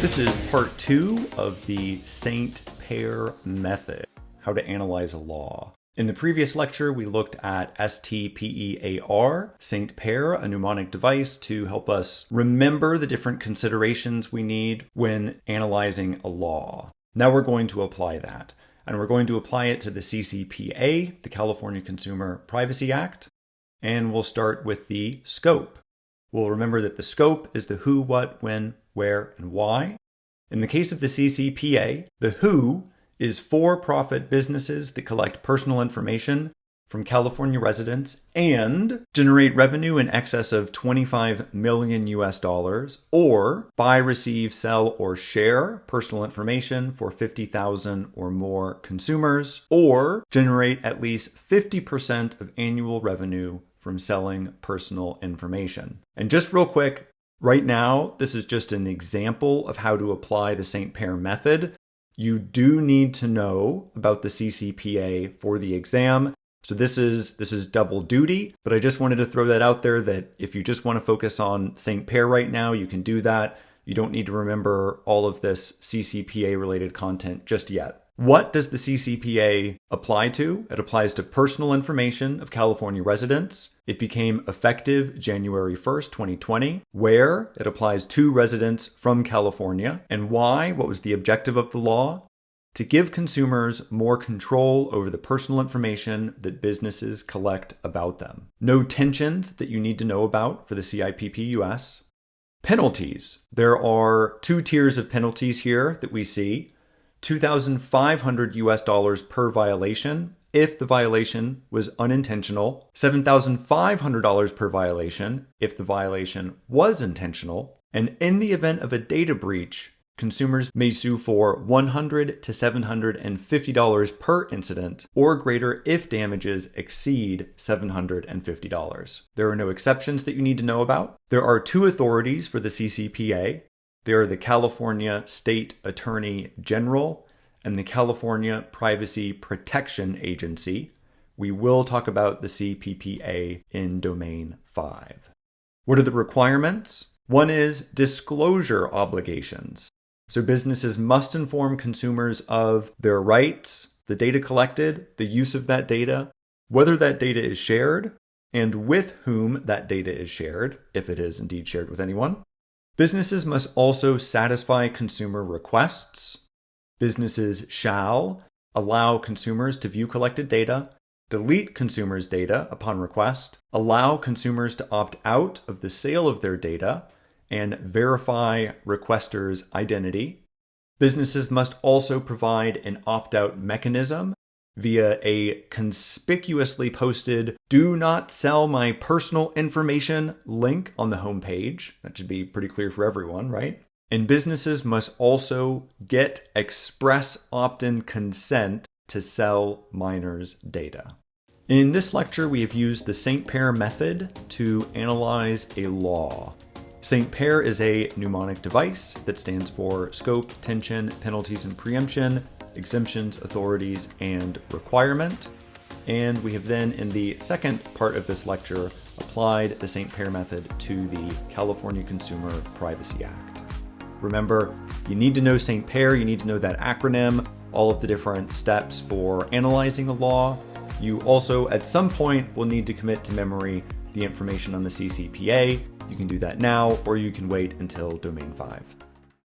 This is part 2 of the CIPP method, how to analyze a law. In the previous lecture, we looked at STPEAR, CIPP, a mnemonic device to help us remember the different considerations we need when analyzing a law. Now we're going to apply that, and we're going to apply it to the CCPA, the California Consumer Privacy Act, and we'll start with the scope. We'll remember that the scope is the who, what, when, where, and why. In the case of the CCPA, the who is for-profit businesses that collect personal information from California residents and generate revenue in excess of $25 million or buy, receive, sell, or share personal information for 50,000 or more consumers, or generate at least 50% of annual revenue from selling personal information. And just real quick, right now, this is just an example of how to apply the CIPP method. You do need to know about the CCPA for the exam. So this is double duty, but I just wanted to throw that out there that if you just want to focus on CIPP right now, you can do that. You don't need to remember all of this CCPA related content just yet. What does the CCPA apply to? It applies to personal information of California residents. It became effective January 1st, 2020. Where? It applies to residents from California. And why? What was the objective of the law? To give consumers more control over the personal information that businesses collect about them. No tensions that you need to know about for the CIPP US. Penalties. There are 2 tiers of penalties here that we see. $2,500 per violation if the violation was unintentional, $7,500 per violation if the violation was intentional, and in the event of a data breach, consumers may sue for $100 to $750 per incident or greater if damages exceed $750. There are no exceptions that you need to know about. There are 2 authorities for the CCPA. They are the California State Attorney General and the California Privacy Protection Agency. We will talk about the CPPA in Domain 5. What are the requirements? One is disclosure obligations. So businesses must inform consumers of their rights, the data collected, the use of that data, whether that data is shared, and with whom that data is shared, if it is indeed shared with anyone. Businesses must also satisfy consumer requests. Businesses shall allow consumers to view collected data, delete consumers' data upon request, allow consumers to opt out of the sale of their data, and verify requesters' identity. Businesses must also provide an opt-out mechanism via a conspicuously posted "Do not sell my personal information" link on the homepage. That should be pretty clear for everyone, right? And businesses must also get express opt-in consent to sell minors' data. In this lecture, we have used the CIPP method to analyze a law. CIPP is a mnemonic device that stands for scope, tension, penalties and preemption, exemptions, authorities, and requirement. And we have then, in the second part of this lecture, applied the CIPP method to the California Consumer Privacy Act. Remember, you need to know CIPP, you need to know that acronym, all of the different steps for analyzing a law. You also, at some point, will need to commit to memory the information on the CCPA. You can do that now, or you can wait until Domain 5.